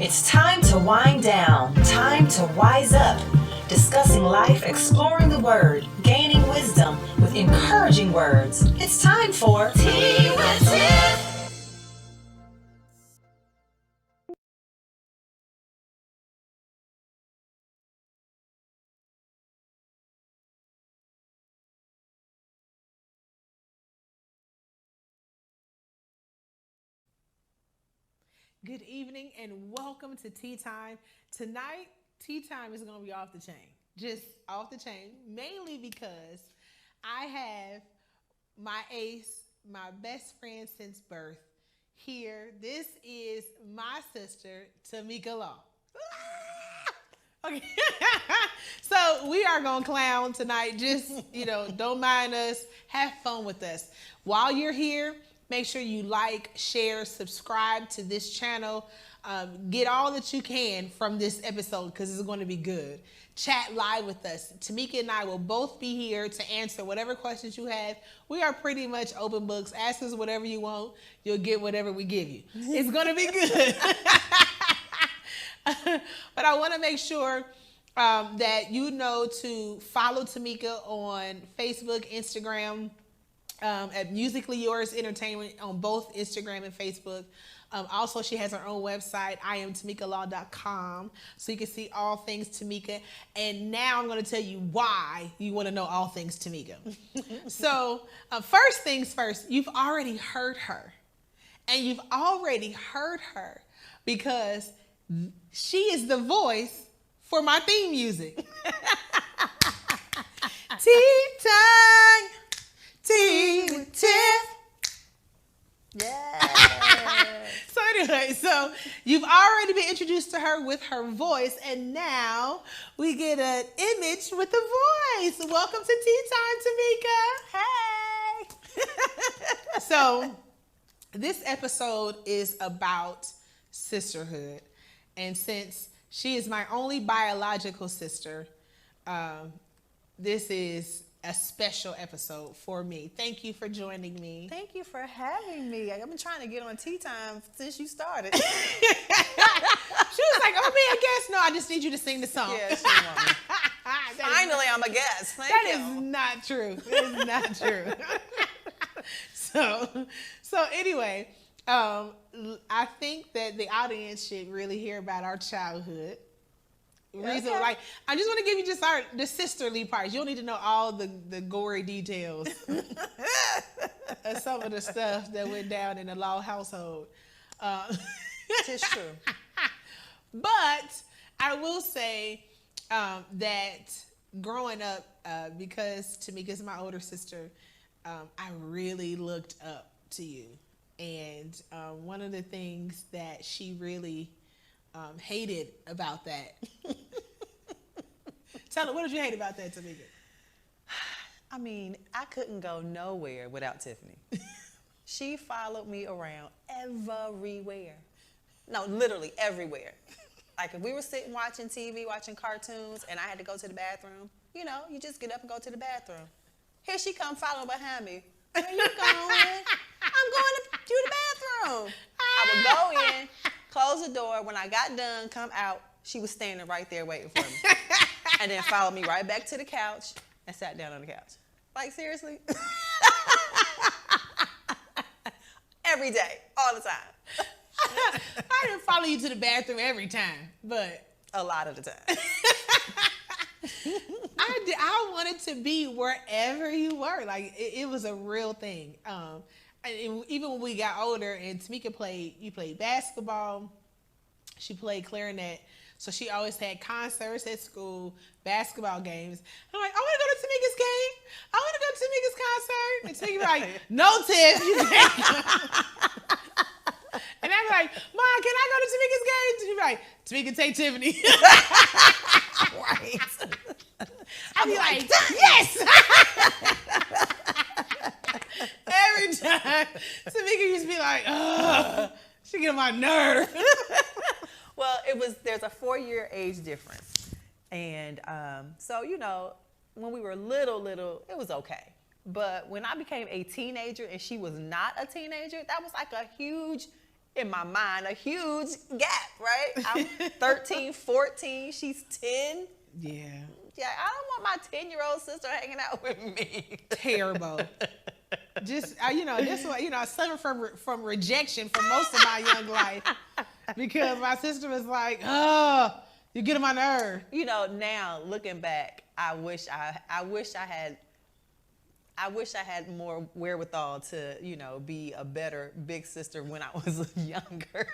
It's time to wind down, time to wise up. Discussing life, exploring the word, gaining wisdom with encouraging words. It's time for Tea with Tiff. Good evening and welcome to Tea Time. Tonight, Tea Time is going to be off the chain. Just off the chain, mainly because I have my ace, my best friend since birth here. This is my sister, Tamika Law. Okay. So we are going to clown tonight. Just, don't mind us. Have fun with us. While you're here, make sure you like, share, subscribe to this channel. Get all that you can from this episode because it's going to be good. Chat live with us. Tamika and I will both be here to answer whatever questions you have. We are pretty much open books. Ask us whatever you want. You'll get whatever we give you. It's going to be good. But I want to make sure that you know to follow Tamika on Facebook, Instagram, at Musically Yours Entertainment on both Instagram and Facebook. Also, she has her own website, IamTamikaLaw.com, so you can see all things Tamika. And now I'm going to tell you why you want to know all things Tamika. So, first things first, you've already heard her. And you've already heard her because she is the voice for my theme music. Tea time. Tea with Tiff. Yeah. So anyway, so you've already been introduced to her with her voice, and now we get an image with the voice. Welcome to Tea Time, Tamika. Hey. So this episode is about sisterhood, and since she is my only biological sister, this is a special episode for me. Thank you for joining me. Thank you for having me. I've been trying to get on Tea Time since you started. She was like, "I'm being a guest." No, I just need you to sing the song. Yeah, she want me. Finally, I'm a guest. Thank you. That is not true. It is not true. So anyway, I think that the audience should really hear about our childhood. Reason, Okay. like, I just want to give you just the sisterly parts. You don't need to know all the gory details of some of the stuff that went down in the Law household. It's true. But I will say that growing up, because Tamika's my older sister, I really looked up to you. And one of the things that she really hated about that. Tell her, what did you hate about that, Tamika? I mean, I couldn't go nowhere without Tiffany. She followed me around everywhere. No, literally everywhere. Like if we were sitting watching TV, watching cartoons, and I had to go to the bathroom, you just get up and go to the bathroom. Here she come following behind me. Where you going? I'm going to the bathroom. I would go in, close the door. When I got done, come out, she was standing right there waiting for me. And then followed me right back to the couch and sat down on the couch. Like, seriously? Every day, all the time. I didn't follow you to the bathroom every time, but A lot of the time. I wanted to be wherever you were. Like, it was a real thing. And even when we got older and Tamika played basketball, she played clarinet. So she always had concerts at school, basketball games. I'm like, I want to go to Tamika's game. I want to go to Tamika's concert. And Tamika like, no, Tiff, you can't. And I'm like, Mom, can I go to Tamika's game? She's like, Tamika, take Tiffany. Right. I'd be like, yes. Every time. Tamika used to be like, ugh. She get on my nerve. Well, there's a 4-year age difference. And so, when we were little, it was okay. But when I became a teenager and she was not a teenager, that was like a huge in my mind, a huge gap, right? I'm 13, 14, she's 10. Yeah. Yeah, I don't want my 10-year-old sister hanging out with me. Terrible. Just, that's why, I suffered from rejection for most of my young life because my sister was like, oh, you get on my nerve. Now looking back, I wish I had more wherewithal to, be a better big sister when I was younger.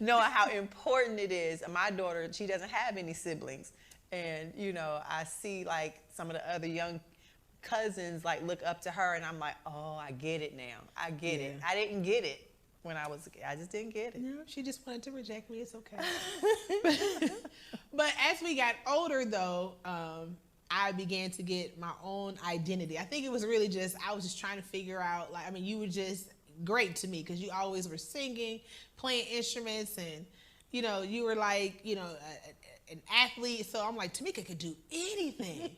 Knowing how important it is. My daughter, she doesn't have any siblings. And, I see like some of the other young cousins like look up to her and I'm like, oh, I get it now. I get it. I didn't get it when I was a kid. I just didn't get it. No, she just wanted to reject me. It's okay. But as we got older though, I began to get my own identity. I think it was really I was just trying to figure out, you were just great to me because you always were singing, playing instruments, and, you were like, an athlete. So I'm like, Tamika could do anything.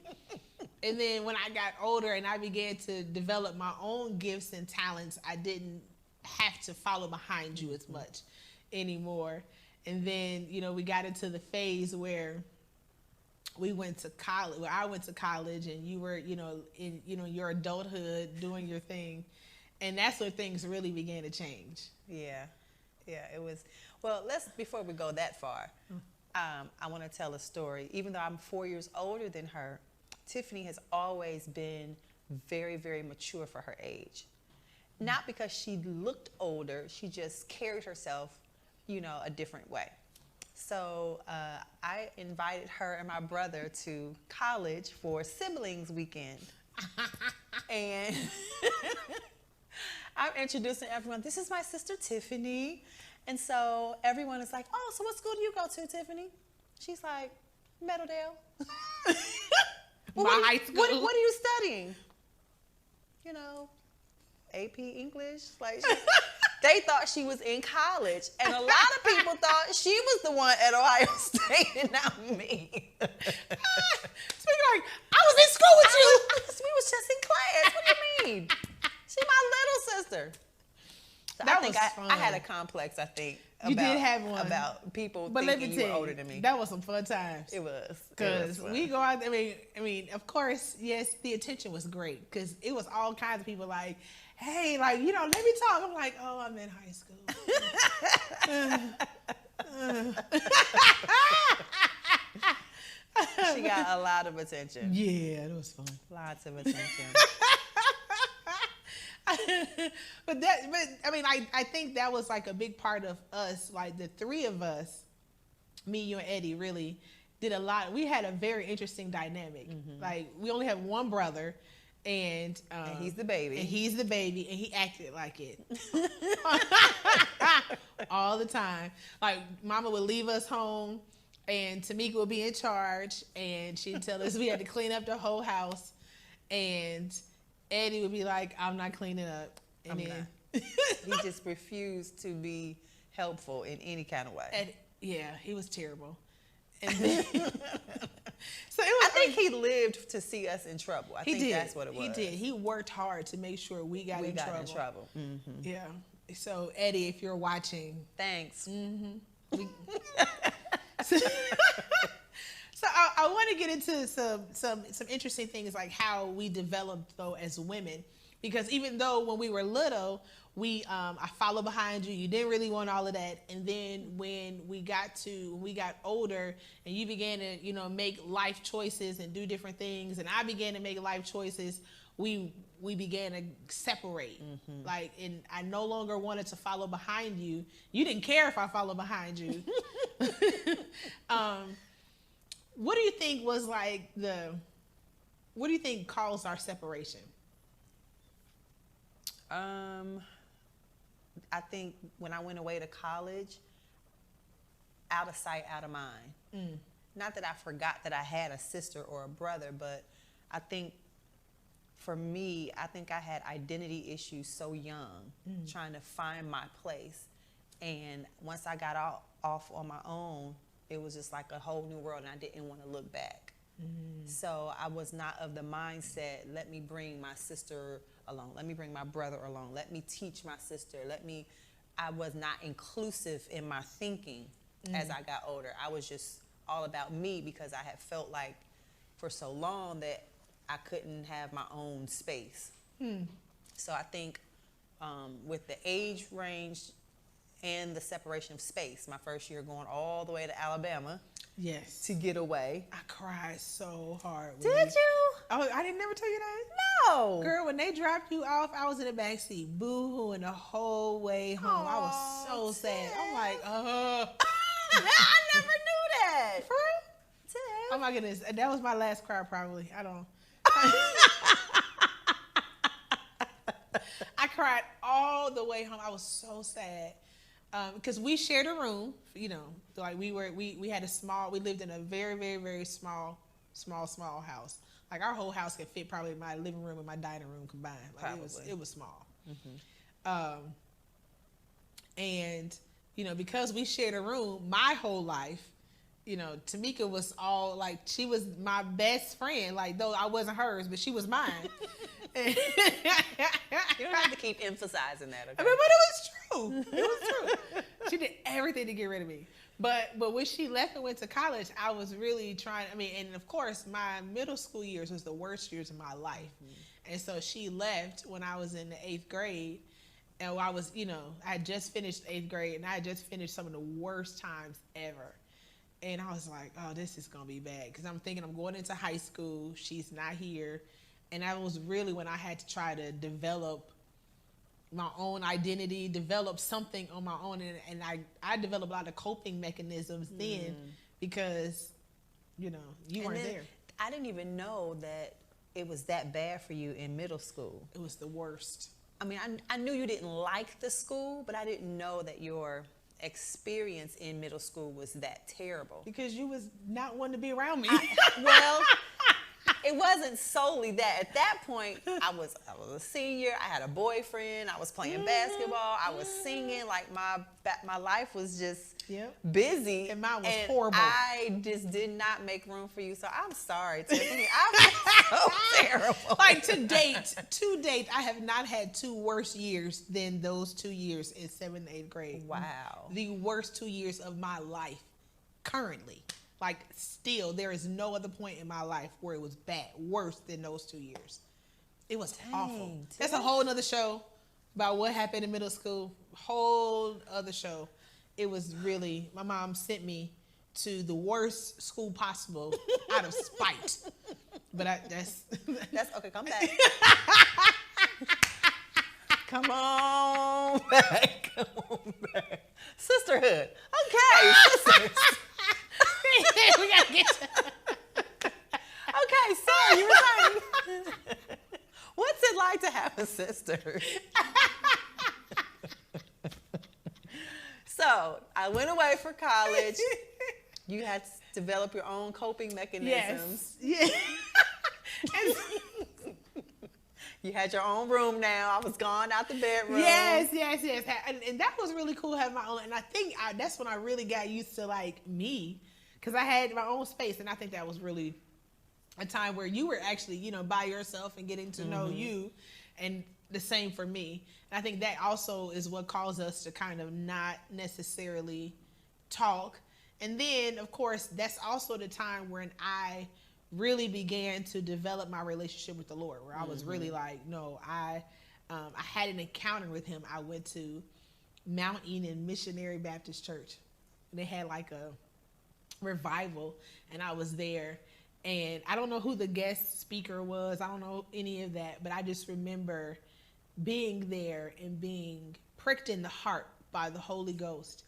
And then when I got older and I began to develop my own gifts and talents, I didn't have to follow behind you as much anymore. And then, we got into the phase where we went to college, where I went to college and you were, in, your adulthood doing your thing. And that's when things really began to change. Yeah, it was. Well, before we go that far, I want to tell a story. Even though I'm 4 years older than her, Tiffany has always been very, very mature for her age. Not because she looked older, she just carried herself, a different way. So I invited her and my brother to college for siblings weekend. And I'm introducing everyone. This is my sister, Tiffany. And so everyone is like, oh, so what school do you go to, Tiffany? She's like, Meadowdale. High school. What are you studying? AP English. Like, they thought she was in college. And a lot of people thought she was the one at Ohio State and not me. Speaking like, I was in school with you. We was just in class. What do you mean? She's my little sister. So That I think was I had a complex, I think. You did have one. About people but thinking let me you tell were you, older than me. That was some fun times. It was. Because we go out, of course, yes, the attention was great. Because it was all kinds of people like, hey, like, let me talk. I'm like, oh, I'm in high school. She got a lot of attention. Yeah, it was fun. Lots of attention. I think that was like a big part of us, like the three of us, me, you, and Eddie, really did a lot. We had a very interesting dynamic. Mm-hmm. Like, we only have one brother, and he's the baby. And he acted like it all the time. Like, Mama would leave us home, and Tamika would be in charge, and she'd tell us we had to clean up the whole house, and Eddie would be like, I'm not cleaning up. And he just refused to be helpful in any kind of way. He was terrible. And then, I think he lived to see us in trouble. I think that's what it was. He did. He worked hard to make sure we got in trouble. Mm-hmm. Yeah. So, Eddie, if you're watching. Thanks. Mm-hmm. So I want to get into some interesting things like how we developed though as women, because even though when we were little, I followed behind you. You didn't really want all of that, and then when we got older, and you began to make life choices and do different things, and I began to make life choices, we began to separate. Mm-hmm. Like, and I no longer wanted to follow behind you. You didn't care if I followed behind you. What do you think was like what do you think caused our separation? I think when I went away to college, out of sight, out of mind. Mm. Not that I forgot that I had a sister or a brother, but I think for me, I had identity issues so young, trying to find my place. And once I got off on my own, it was just like a whole new world, and I didn't want to look back. So I was not of the mindset, let me bring my sister along, let me bring my brother along, let me teach my sister, let me I was not inclusive in my thinking as I got older. I was just all about me because I had felt like for so long that I couldn't have my own space. So I think with the age range and the separation of space, my first year going all the way to Alabama Yes. to get away. I cried so hard. Did you? Oh, I didn't never tell you that? No. Girl, when they dropped you off, I was in the backseat boo-hooing the whole way home. I was so sad. I'm like, I never knew that. For real? Tiff. Oh my goodness. That was my last cry probably. I don't. I cried all the way home. I was so sad. Because we shared a room, you know, like we had we lived in a very, very, very small house. Like our whole house could fit probably my living room and my dining room combined. Like it was small. And, you know, because we shared a room my whole life, you know, Tamika was all like, she was my best friend. Like, though I wasn't hers, but she was mine. You don't have to keep emphasizing that. Okay? I mean, but it was true. It was true. She did everything to get rid of me. But when she left and went to college, I was really trying. I mean, and of course, my middle school years was the worst years of my life. And so she left when I was in the 8th grade. And I was, you know, I had just finished 8th grade, and I had just finished some of the worst times ever. And I was like, oh, this is going to be bad. Because I'm thinking I'm going into high school. She's not here. And that was really when I had to try to develop my own identity, develop something on my own. And I developed a lot of coping mechanisms then because, you know, you weren't there. I didn't even know that it was that bad for you in middle school. It was the worst. I mean, I knew you didn't like the school, but I didn't know that your experience in middle school was that terrible. Because you was not one to be around me. Well, it wasn't solely that. At that point, I was a senior. I had a boyfriend. I was playing basketball. I was singing. Like my life was just busy. And mine was horrible. I just did not make room for you. So I'm sorry, Tiffany. I was so terrible. Like to date, I have not had two worse years than those 2 years in 7th and 8th grade. Wow. The worst 2 years of my life currently. Like, still, there is no other point in my life where it was bad, worse than those 2 years. It was awful. Tiff. That's a whole nother show about what happened in middle school. Whole other show. It was really, my mom sent me to the worst school possible out of spite. But that's okay. Come back. Come on back. Come on back. Sisterhood. Okay, sisters. We gotta get to... Okay, so you were saying, what's it like to have a sister? So I went away for college. You had to develop your own coping mechanisms. Yes. You had your own room now. I was gone out the bedroom. Yes. And that was really cool having my own. And I think that's when I really got used to like me. Because I had my own space, and I think that was really a time where you were actually, you know, by yourself and getting to know you, and the same for me. And I think that also is what caused us to kind of not necessarily talk. And then, of course, that's also the time when I really began to develop my relationship with the Lord, where I was really like, no, I had an encounter with him. I went to Mount Eden Missionary Baptist Church. They had like a revival, and I was there, and I don't know who the guest speaker was. I don't know any of that, but I just remember being there and being pricked in the heart by the Holy Ghost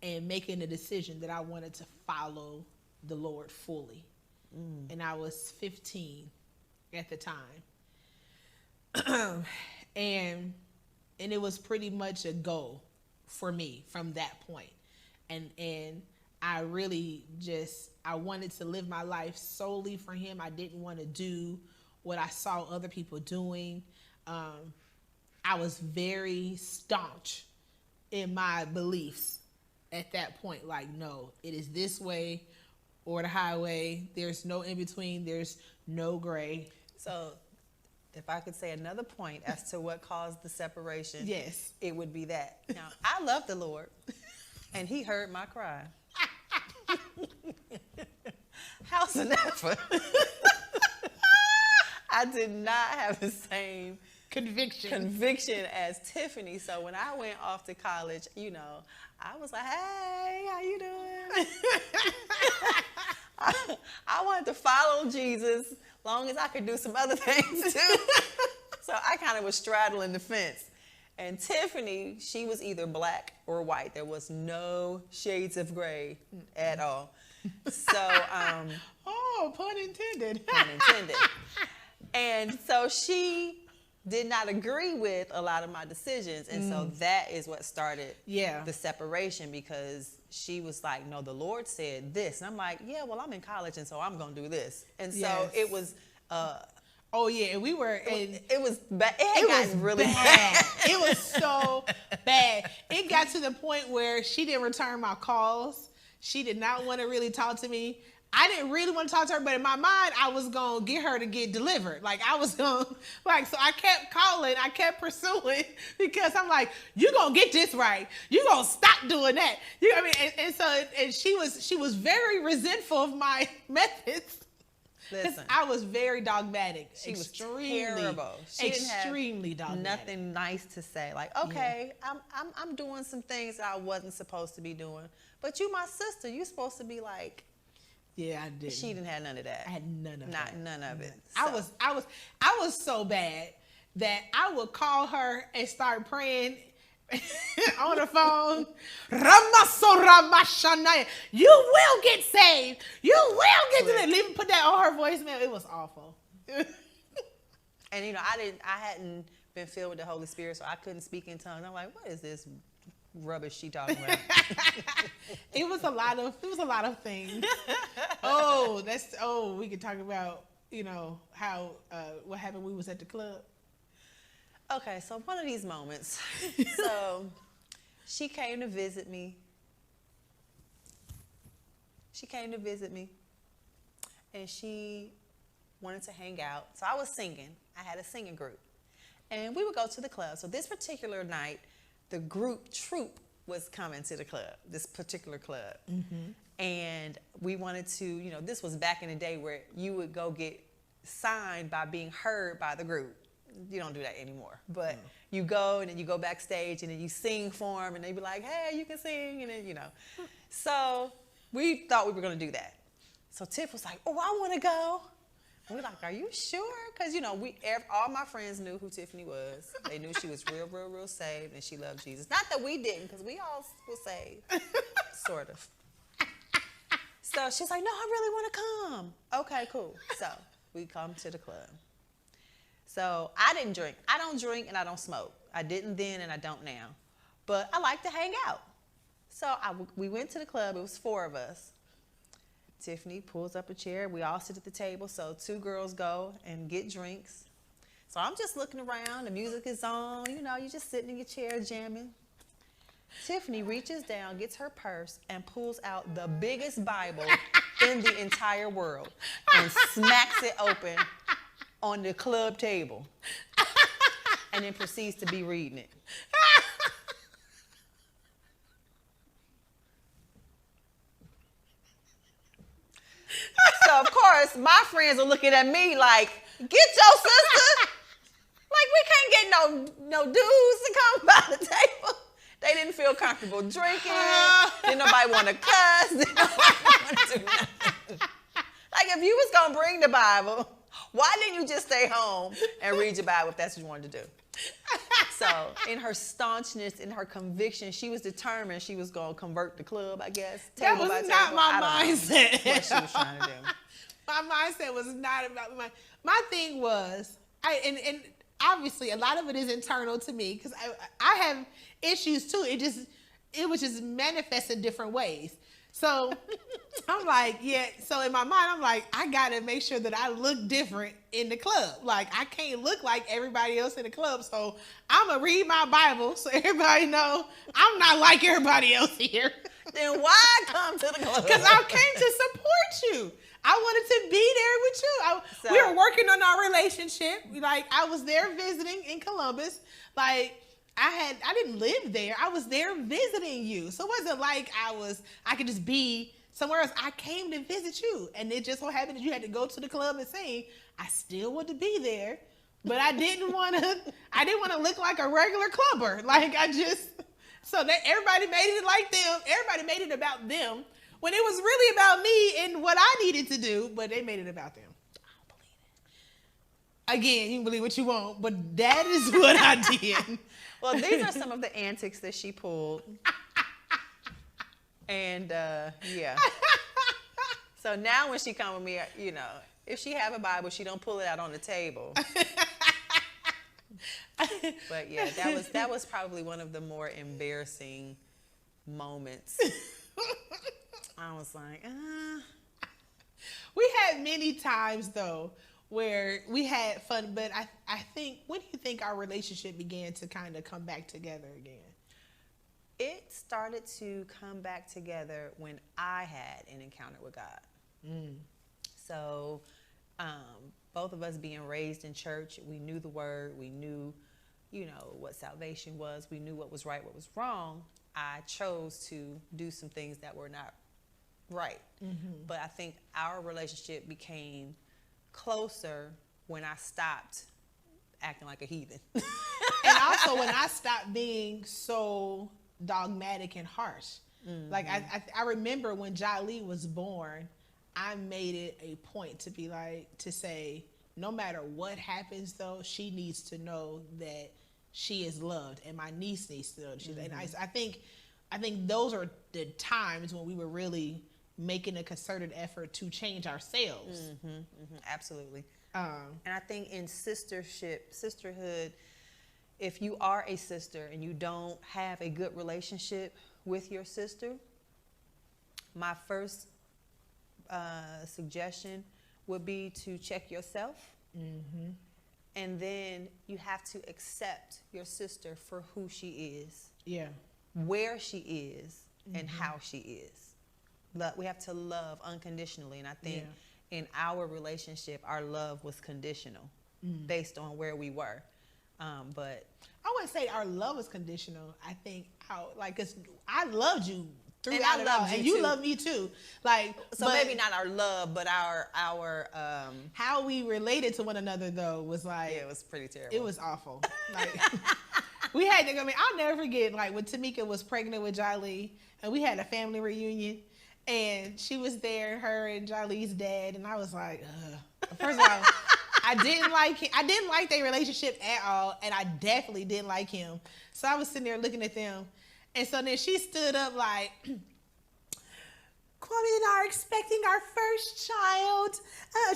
and making a decision that I wanted to follow the Lord fully. And I was 15 at the time. and it was pretty much a go for me from that point. And I really I wanted to live my life solely for him. I didn't want to do what I saw other people doing. I was very staunch in my beliefs at that point. Like, no, it is this way or the highway. There's no in between. There's no gray. So If I could say another point as to what caused the separation, Yes. it would be that. Now, I love the Lord, and he heard my cry. Howsoever, I did not have the same conviction as Tiffany. So when I went off to college, you know, I was like, hey, how you doing? I wanted to follow Jesus long as I could do some other things too. So I kind of was straddling the fence. And Tiffany, she was either black or white. There was no shades of gray at all. So, oh, pun intended. Pun intended. And so she did not agree with a lot of my decisions. And so that is what started the separation, because she was like, no, the Lord said this. And I'm like, yeah, well, I'm in college, and so I'm going to do this. And so it was... oh, yeah, and we were... It was bad. It was really bad. It was so bad. It got to the point where she didn't return my calls. She did not want to really talk to me. I didn't really want to talk to her, but in my mind, I was going to get her to get delivered. Like, I was going to, like, so I kept calling, I kept pursuing, because I'm like, you're going to get this right. You're going to stop doing that. You know what I mean? And so she was very resentful of my methods. Listen, I was very dogmatic. She was terrible. She extremely didn't have dogmatic. nothing nice to say. Like, okay, I'm doing some things that I wasn't supposed to be doing, but you my sister. You supposed to be like. Yeah, I did. She didn't have none of that. I had none of that. None of it. So. I was so bad that I would call her and start praying on the phone. You will get saved. You will get delivered. Leave put that on her voicemail. It was awful. And you know, I hadn't been filled with the Holy Spirit, so I couldn't speak in tongues. I'm like, what is this rubbish she talking about? It was a lot of things. We could talk about, you know, how what happened when we was at the club. Okay, so one of these moments. So she came to visit me. And she wanted to hang out. So I was singing. I had a singing group. And we would go to the club. So this particular night, the troupe was coming to the club, this particular club. Mm-hmm. And we wanted to, you know, this was back in the day where you would go get signed by being heard by the group. You don't do that anymore. But you go, and then you go backstage, and then you sing for them, and they be like, hey, you can sing, and then, you know. So we thought we were going to do that. So Tiff was like, oh, I want to go. And we're like, are you sure? Because, you know, all my friends knew who Tiffany was. They knew she was real, real, real saved, and she loved Jesus. Not that we didn't, because we all were saved, sort of. So she's like, no, I really want to come. Okay, cool. So we come to the club. So I didn't drink. I don't drink and I don't smoke. I didn't then and I don't now. But I like to hang out. So we went to the club. It was 4 of us. Tiffany pulls up a chair. We all sit at the table. So 2 girls go and get drinks. So I'm just looking around. The music is on. You know, you're just sitting in your chair jamming. Tiffany reaches down, gets her purse, and pulls out the biggest Bible in the entire world and smacks it open on the club table, and then proceeds to be reading it. So of course my friends are looking at me like, get your sister. Like, we can't get no dudes to come by the table. They didn't feel comfortable drinking. Didn't nobody want to cuss. Didn't nobody want to do nothing. Like, if you was gonna bring the Bible, why didn't you just stay home and read your Bible if that's what you wanted to do? So, in her staunchness, in her conviction, she was determined she was going to convert the club, I guess. That was not my mindset. What she was trying to do. My mindset was not about my thing was, and obviously a lot of it is internal to me, because I have issues too. It was just manifest in different ways. So I'm like, yeah. So in my mind, I'm like, I gotta make sure that I look different in the club. Like, I can't look like everybody else in the club. So I'm gonna read my Bible so everybody know I'm not like everybody else here. Then why come to the club? Because I came to support you. I wanted to be there with you. We were working on our relationship. Like, I was there visiting in Columbus. Like, I didn't live there. I was there visiting you. So it wasn't like I could just be somewhere else. I came to visit you. And it just so happened that you had to go to the club and sing. I still wanted to be there. But I didn't want to look like a regular clubber. Like, so that everybody made it like them. Everybody made it about them when it was really about me and what I needed to do, but they made it about them. I don't believe it. Again, you can believe what you want, but that is what I did. Well, these are some of the antics that she pulled. And, yeah. So now when she come with me, you know, if she have a Bible, she don't pull it out on the table. But yeah, that was probably one of the more embarrassing moments. I was like, We had many times though where we had fun, but I think, when do you think our relationship began to kind of come back together again? It started to come back together when I had an encounter with God. So both of us being raised in church, we knew the word, we knew, you know, what salvation was, we knew what was right, what was wrong. I chose to do some things that were not right. But I think our relationship became closer when I stopped acting like a heathen. And also when I stopped being so dogmatic and harsh. Like, I remember when Jolly was born, I made it a point to be like, to say, no matter what happens though, she needs to know that she is loved, and my niece needs to know that she's. And I think those are the times when we were really making a concerted effort to change ourselves. Absolutely. And I think in sisterhood, if you are a sister and you don't have a good relationship with your sister, my first suggestion would be to check yourself. And then you have to accept your sister for who she is, where she is, and how she is. We have to love unconditionally. And I think in our relationship, our love was conditional based on where we were. But I wouldn't say our love was conditional. I think because I loved you throughout it all, and you love me too. Like, so maybe not our love, but our how we related to one another though was like, it was pretty terrible. It was awful. Like, we had to. I mean, I'll never forget like when Tamika was pregnant with Jolly, and we had a family reunion, and she was there, her and Jolly's dad, and I was like, first of all, I didn't like him. I didn't like their relationship at all, and I definitely didn't like him. So I was sitting there looking at them. And so then she stood up like, Kwame and I are expecting our first child.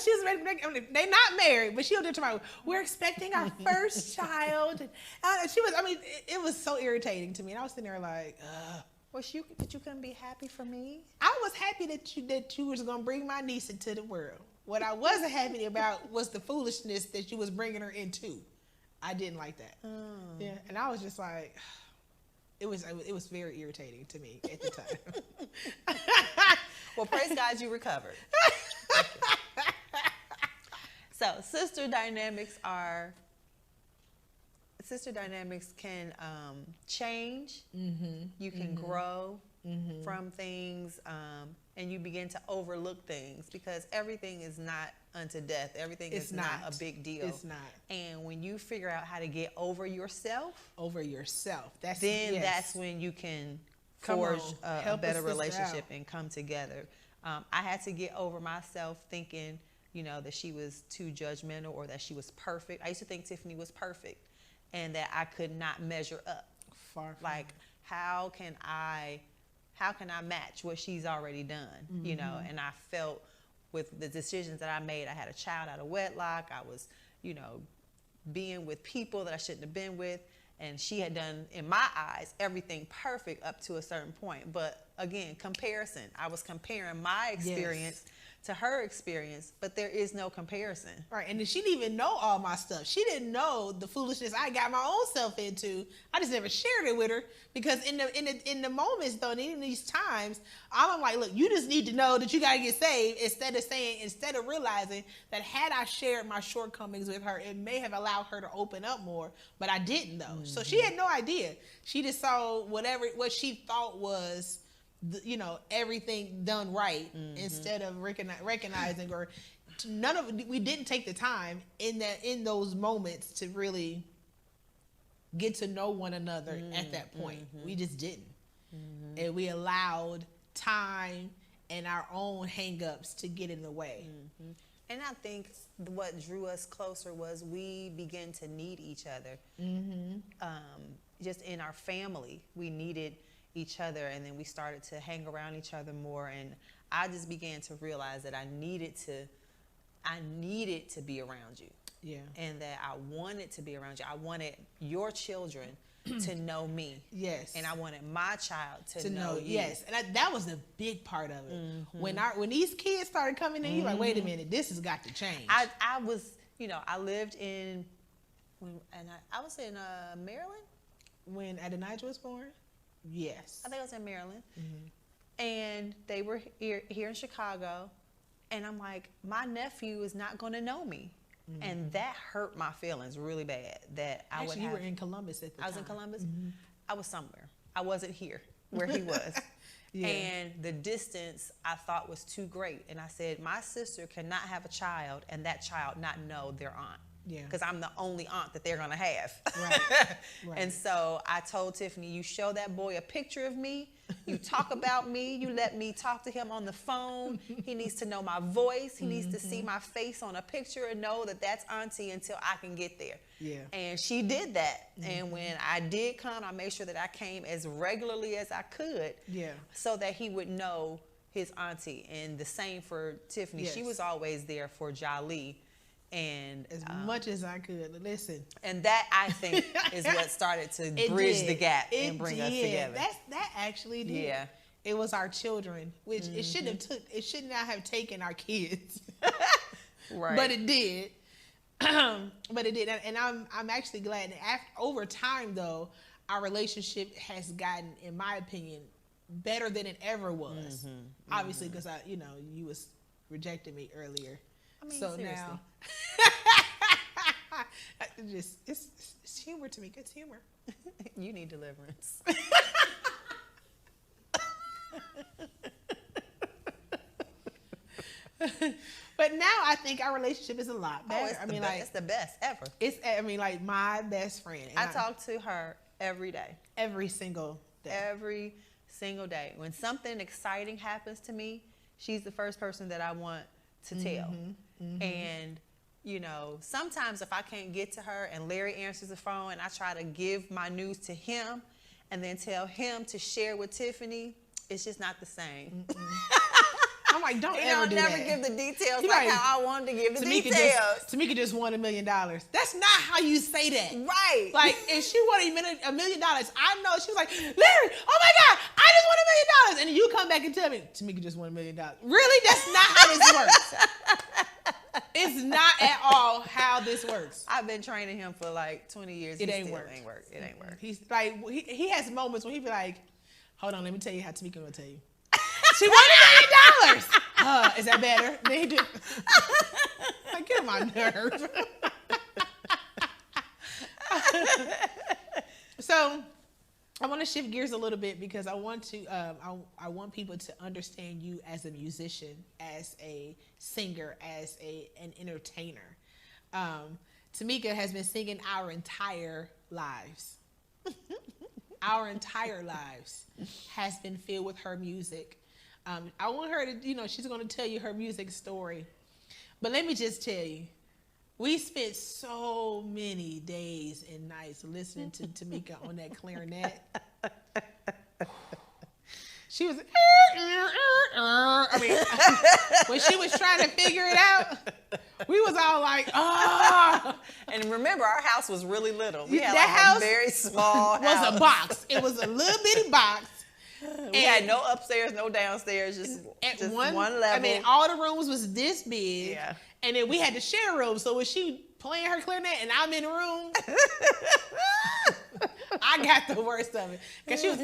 She was ready. I mean, they're not married, but she'll do tomorrow. We're expecting our first child. And she was. I mean, it was so irritating to me. And I was sitting there like, But you couldn't be happy for me? I was happy that you was gonna bring my niece into the world. What I wasn't happy about was the foolishness that you was bringing her into. I didn't like that. Yeah, and I was just like. It was very irritating to me at the time. Well, praise God you recovered. So sister dynamics can change. You can grow from things, and you begin to overlook things because everything is not unto death. Everything is not a big deal. It's not. And when you figure out how to get over yourself, that's when you can forge a better relationship and come together. I had to get over myself thinking, you know, that she was too judgmental or that she was perfect. I used to think Tiffany was perfect and that I could not measure up. Far from like, how can I match what she's already done? You know, and I felt with the decisions that I made, I had a child out of wedlock. I was, you know, being with people that I shouldn't have been with. And she had done, in my eyes, everything perfect up to a certain point. But again, comparison. I was comparing my experience to her experience, but there is no comparison. Right, and then she didn't even know all my stuff. She didn't know the foolishness I got my own self into. I just never shared it with her because in the moments though, and in these times, I'm like, look, you just need to know that you gotta get saved. Instead of realizing that had I shared my shortcomings with her, it may have allowed her to open up more, but I didn't though. Mm-hmm. So she had no idea. She just saw what she thought was, everything done right, instead of recognizing, or we didn't take the time in those moments to really get to know one another at that point. We just didn't. And we allowed time and our own hang-ups to get in the way. And I think what drew us closer was we began to need each other. Just in our family, we needed each other, and then we started to hang around each other more, and I just began to realize that I needed to be around you. Yeah. And that I wanted to be around you. I wanted your children to know me. Yes. And I wanted my child to know you. Yes. And that was a big part of it. When these kids started coming in, you're like, wait a minute, this has got to change. I was, I lived in, I was in Maryland. When Adonijah was born? Yes. I think I was in Maryland. And they were here in Chicago. And I'm like, my nephew is not going to know me. And that hurt my feelings really bad. That Actually, you were in Columbus at the time. I was in Columbus. I was somewhere. I wasn't here where he was. Yeah. And the distance I thought was too great. And I said, my sister cannot have a child and that child not know their aunt. Yeah. Because I'm the only aunt that they're going to have. Right. And so I told Tiffany, you show that boy a picture of me, you talk about me, you let me talk to him on the phone. He needs to know my voice. He needs to see my face on a picture and know that that's auntie until I can get there. Yeah. And she did that. And when I did come, I made sure that I came as regularly as I could. Yeah. So that he would know his auntie. And the same for Tiffany. Yes. She was always there for Jali. And as much as I could listen, and that I think is what started to bridge the gap and bring us together. That actually did. Yeah, it was our children, which it should not have taken our kids, right? But it did. But it did, and I'm actually glad. And over time, though, our relationship has gotten, in my opinion, better than it ever was. Obviously, because you was rejecting me earlier. I mean, so seriously. Now, it's humor to me. It's humor. You need deliverance. But now I think our relationship is a lot better. It's the best ever. Like my best friend. I talk to her every day. Every single day. Every single day. When something exciting happens to me, she's the first person that I want to tell. And sometimes if I can't get to her and Larry answers the phone and I try to give my news to him and then tell him to share with Tiffany, it's just not the same. I'm like, don't ever do never that. give the details like how I wanted to give the details. Tamika just won $1 million. That's not how you say that. Right. Like, if she won $1 million, I know she was like, Larry, oh my God, I just won $1 million. And you come back and tell me, Tamika just won $1 million. Really? That's not how this works. It's not at all how this works. I've been training him for like 20 years. It ain't work. It ain't work. He's like, he has moments where he be like, hold on, let me tell you how Tamika will tell you. She won $1 million. Is that better? Then he do. Like, get on my nerves. So, I want to shift gears a little bit because I want to. I want people to understand you as a musician, as a singer, as an entertainer. Tamika has been singing our entire lives. Our entire lives has been filled with her music. I want her to, she's going to tell you her music story. But let me just tell you, we spent so many days and nights listening to Tamika on that clarinet. She was, when she was trying to figure it out, we was all like, oh. And remember, our house was really little. We had that house a very small house. Was a box. It was a little bitty box. We had no upstairs, no downstairs, just one level. I mean, all the rooms was this big. Yeah. And then we had to share rooms. So when she playing her clarinet and I'm in the room, I got the worst of it. Because she was...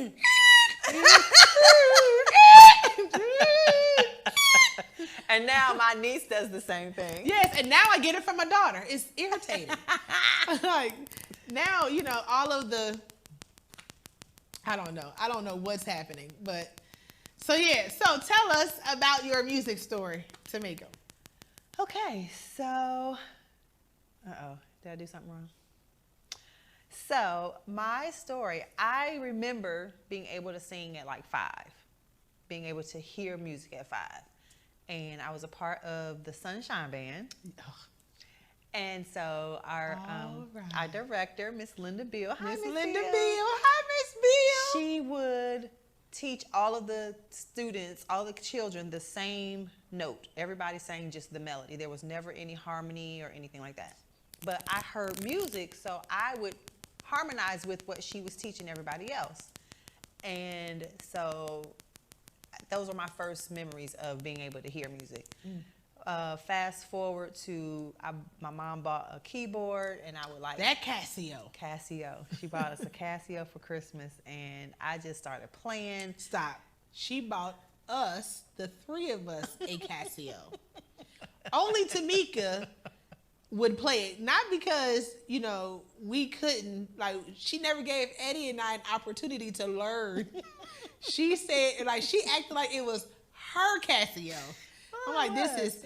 And now my niece does the same thing. Yes, and now I get it from my daughter. It's irritating. Like, now, you know, all of the... I don't know what's happening. But, so yeah. So tell us about your music story, Tamika. Okay, so... Uh-oh, did I do something wrong? So, my story, I remember being able to sing at like 5, being able to hear music at 5. And I was a part of the Sunshine Band. Ugh. And so our director, Miss Linda Beal. Hi, Miss Miss Linda Beal. Beal. Hi, Miss Beal. She would teach all of the students, all the children, the same note. Everybody sang just the melody. There was never any harmony or anything like that. But I heard music, so I would harmonize with what she was teaching everybody else. And so those are my first memories of being able to hear music. Fast forward to, my mom bought a keyboard, and I would like... That Casio. Casio. She bought us a Casio for Christmas, and I just started playing. Stop. She bought us, the 3 of us, a Casio. Only Tamika would play it. Not because, you know, we couldn't, like, she never gave Eddie and I an opportunity to learn. She said, like, she acted like it was her Casio. I'm like, this is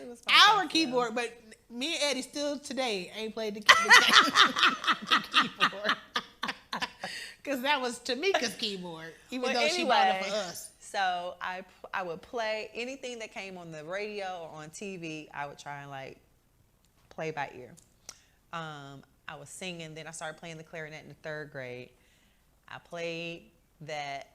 our keyboard, but me and Eddie still today ain't played the keyboard. Because that was Tamika's keyboard, even though she bought it for us. So I would play anything that came on the radio or on TV. I would try and like play by ear. I was singing, then I started playing the clarinet in the 3rd grade. I played that.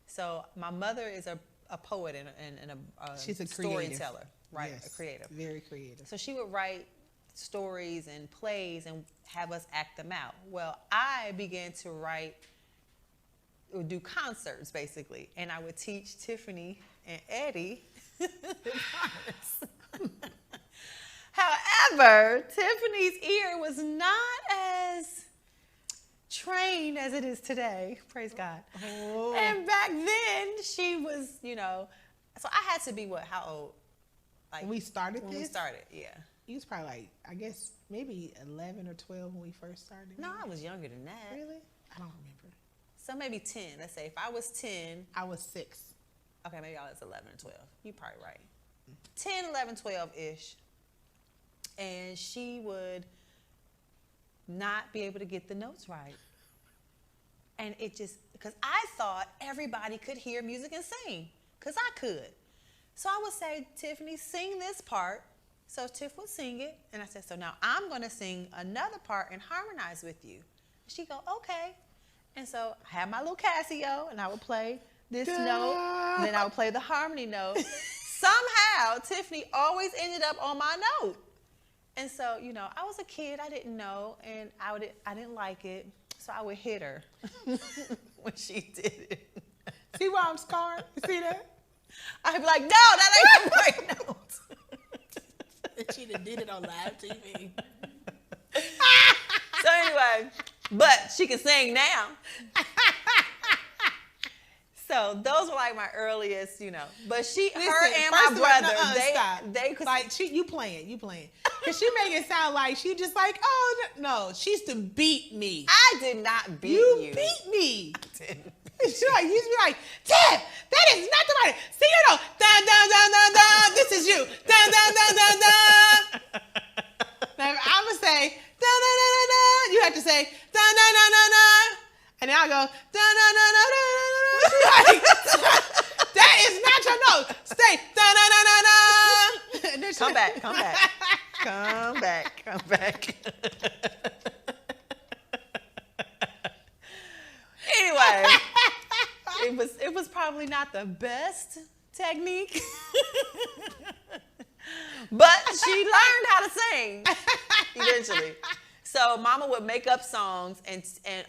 So my mother is a poet and a She's a storyteller, right? Yes, a creative. Very creative. So she would write stories and plays and have us act them out. Well, I began to write or do concerts basically, and I would teach Tiffany and Eddie the parts. However, Tiffany's ear was not as trained as it is today. Praise God. Oh. And back then, she was, you know, so I had to be how old? Like When we started when this? we started, yeah. You was probably like, I guess, maybe 11 or 12 when we first started. No, I was younger than that. Really? I don't remember. So maybe 10. Let's say if I was 10. I was 6. Okay, maybe I was 11 or 12. You're probably right. 10, 11, 12-ish. And she would not be able to get the notes right. And it just, because I thought everybody could hear music and sing, because I could. So I would say, Tiffany, sing this part. So Tiff would sing it, and I said, so now I'm going to sing another part and harmonize with you. She'd go, okay. And so I had my little Casio, and I would play this note, and then I would play the harmony note. Somehow, Tiffany always ended up on my note. And so, you know, I was a kid, I didn't know, and I didn't like it, so I would hit her when she did it. See why I'm scarred? You see that? I'd be like, no, that ain't the right note. She done did it on live TV. So anyway, but she can sing now. So those were like my earliest, you know. But her and my brother, they could like you playing. Cause she make it sound like she just like, oh no, she used to beat me. I did not beat you. You beat me. I didn't. She like used to be like, Tiff, that is not the right. See you know, dun dun dun dun dun. This is you, dun dun dun dun dun. Now I'm gonna say dun dun dun dun dun. You have to say dun dun dun dun dun. And then I'll go dun dun dun dun dun dun. Like, that is not your note. Stay dun dun dun dun dun. Come back. Anyway, it was probably not the best technique, but she learned how to sing eventually. So Mama would make up songs, and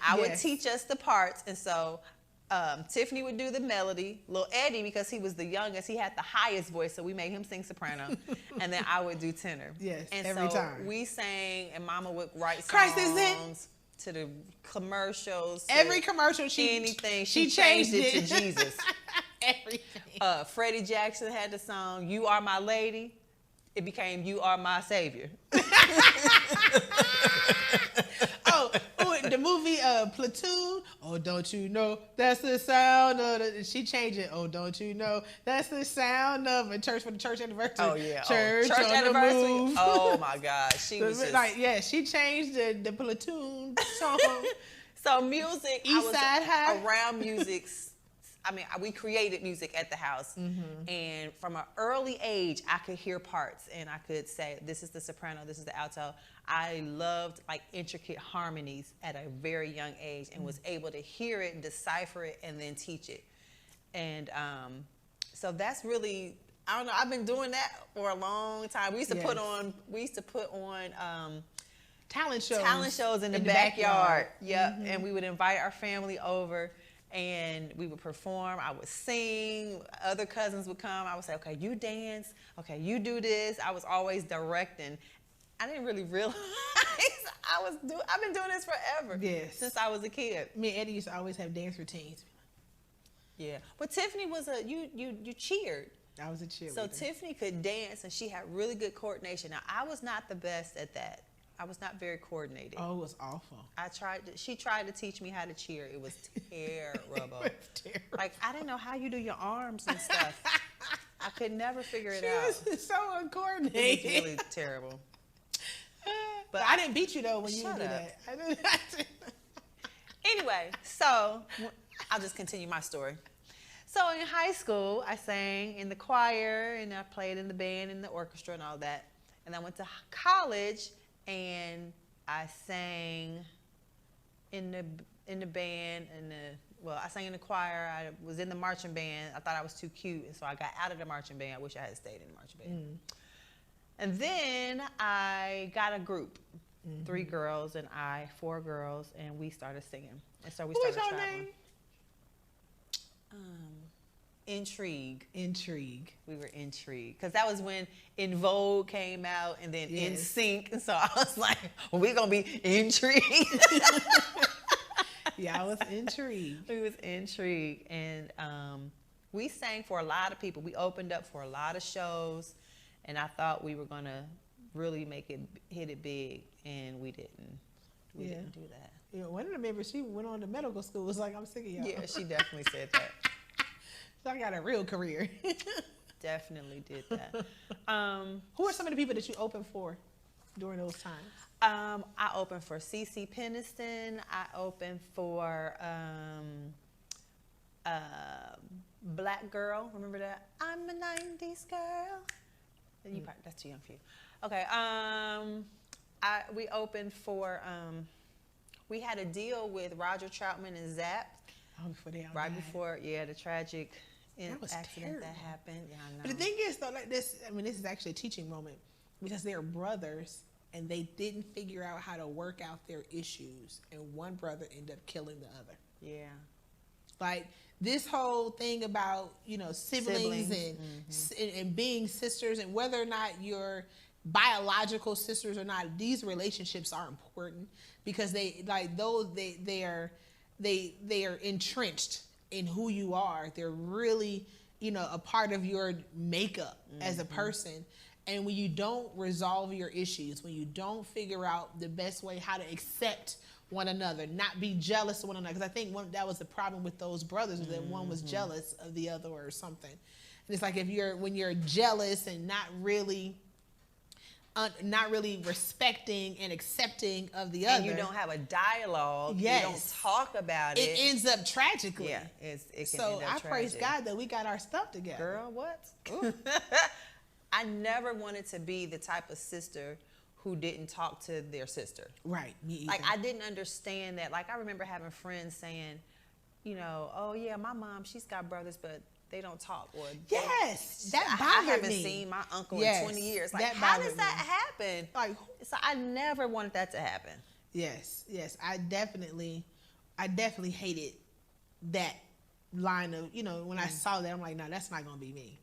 I would teach us the parts, and so Tiffany would do the melody. Lil Eddie, because he was the youngest, he had the highest voice, so we made him sing soprano. And then I would do tenor. Yes, and every so time. we sang, and Mama would write songs Christ is in. to the commercials. Every commercial, anything. She changed it to Jesus. Everything. Freddie Jackson had the song, You Are My Lady. It became You Are My Savior. The movie Platoon. Oh, don't you know that's the sound of the... She changed it. Oh, don't you know that's the sound of a church for the church anniversary. Oh, yeah. Church on anniversary. The move. Oh, my God. She was just... Like, yeah, she changed the Platoon song. So music, East Side High. Around music. I mean, we created music at the house. Mm-hmm. And from an early age, I could hear parts. And I could say, this is the soprano, this is the alto. I loved like intricate harmonies at a very young age and was able to hear it, decipher it, and then teach it. And so that's really, I don't know, I've been doing that for a long time. We used to put on talent shows in the backyard. Yep. Mm-hmm. And we would invite our family over and we would perform. I would sing. Other cousins would come. I would say, okay, you dance. Okay, you do this. I was always directing. I didn't really realize I've been doing this forever. Yes. Since I was a kid. Me and Eddie used to always have dance routines. Yeah. But Tiffany was you cheered. I was a cheerleader. So Tiffany could dance and she had really good coordination. Now I was not the best at that. I was not very coordinated. Oh, it was awful. She tried to teach me how to cheer. It was terrible. It was terrible. Like, I didn't know how you do your arms and stuff. I could never figure it out. She was so uncoordinated. It was really terrible. But I didn't beat you, though, when you did that. I didn't. Anyway, so I'll just continue my story. So in high school, I sang in the choir, and I played in the band and the orchestra and all that. And I went to college, and I sang in the band, I sang in the choir. I was in the marching band. I thought I was too cute, and so I got out of the marching band. I wish I had stayed in the marching band. And then I got a group, 3 girls and 4 girls, and we started singing. And so we started traveling. What was your name? Intrigue. We were Intrigue. Because that was when In Vogue came out and then In Sync. And so I was like, well, we're going to be Intrigue. Yeah, I was Intrigue. We was Intrigue. And we sang for a lot of people. We opened up for a lot of shows. And I thought we were going to really hit it big. And we didn't. We didn't do that. Yeah, one of the members, she went on to medical school. Was like, I'm sick of y'all. Yeah, she definitely said that. So I got a real career. Definitely did that. Who are some of the people that you opened for during those times? I opened for CeCe Peniston. I opened for Black Girl. Remember that? I'm a 90s girl. That's too young for you. Okay. We opened for, we had a deal with Roger Troutman and Zapp. Oh, before they all right died. Before, the tragic accident terrible. that happened. Yeah, I know. But the thing is, though, like this, I mean, this is actually a teaching moment because they're brothers and they didn't figure out how to work out their issues, and one brother ended up killing the other. Yeah. Like this whole thing about siblings. And being sisters, and whether or not you're biological sisters or not, these relationships are important because they are entrenched in who you are. They're really, a part of your makeup as a person. And when you don't resolve your issues, when you don't figure out the best way how to accept one another, not be jealous of one another, because I think that was the problem with those brothers, was that one was jealous of the other or something. And it's like when you're jealous and not really respecting and accepting of the other. And you don't have a dialogue. Yes. You don't talk about it. It ends up tragically. Yeah, it can so end up I praise tragic. God that we got our stuff together. Girl, what? I never wanted to be the type of sister who didn't talk to their sister. Right, me either. Like, I didn't understand that. Like, I remember having friends saying, oh, yeah, my mom, she's got brothers, but they don't talk. Or yes, that bothered me. I haven't seen my uncle in 20 years. Like, how does that happen? Like, so I never wanted that to happen. Yes. I definitely hated that line of, when I saw that, I'm like, no, that's not going to be me.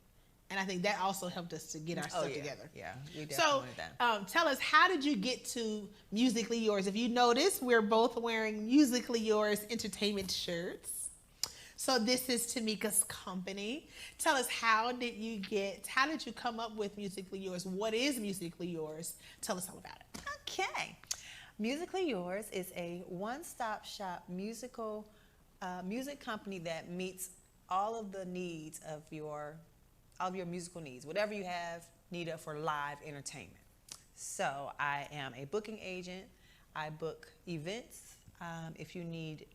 And I think that also helped us to get our stuff together. Yeah, we definitely So, wanted that. tell us, how did you get to Musically Yours? If you notice, we're both wearing Musically Yours entertainment shirts. So this is Tamika's company. Tell us, how did you come up with Musically Yours? What is Musically Yours? Tell us all about it. Okay. Musically Yours is a one-stop shop music company that meets all of the needs of your musical needs, whatever you have needed for live entertainment. So I am a booking agent. I book events. If you need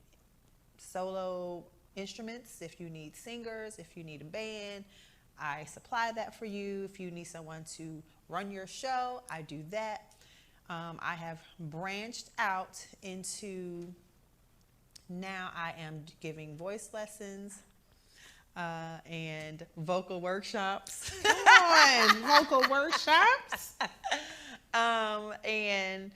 solo instruments, if you need singers, if you need a band, I supply that for you. If you need someone to run your show, I do that. I have branched out into, now I am giving voice lessons and vocal workshops. Come on, vocal workshops. And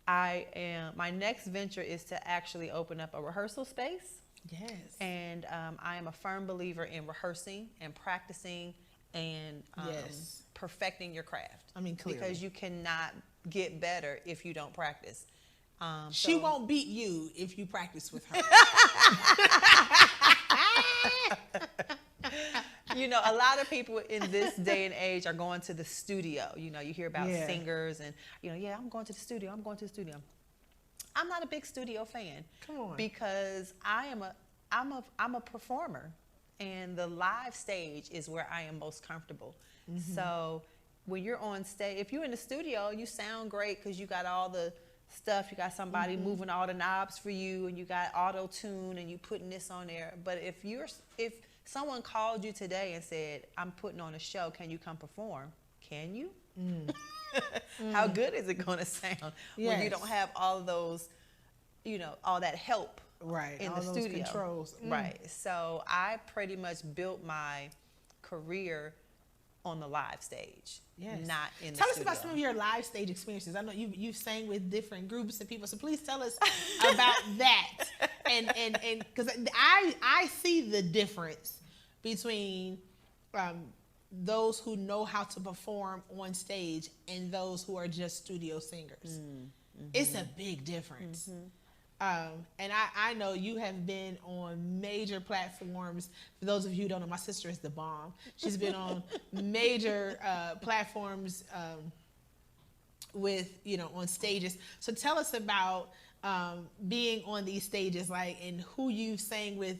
my next venture is to actually open up a rehearsal space. Yes. And I am a firm believer in rehearsing and practicing and yes. perfecting your craft. I mean, clearly. Because you cannot get better if you don't practice. She won't beat you if you practice with her. A lot of people in this day and age are going to the studio. You hear about singers and, I'm going to the studio. I'm not a big studio fan. Come on. Because I'm a performer, and the live stage is where I am most comfortable. Mm-hmm. So when you're on stage, if you're in the studio, you sound great because you got all the stuff. You got somebody moving all the knobs for you, and you got auto tune, and you putting this on there. But if someone called you today and said, "I'm putting on a show, can you come perform?" Can you? How good is it going to sound when you don't have all of those, all that help in all the those studio? Controls. Right. So I pretty much built my career on the live stage, not in the Tell studio. us about some of your live stage experiences. I know you've sang with different groups and people, so please tell us about that. And because I see the difference between those who know how to perform on stage and those who are just studio singers. It's a big difference. And I know you have been on major platforms. For those of you who don't know, my sister is the bomb. She's been on major platforms with, on stages. So tell us about being on these stages, and who you sang with,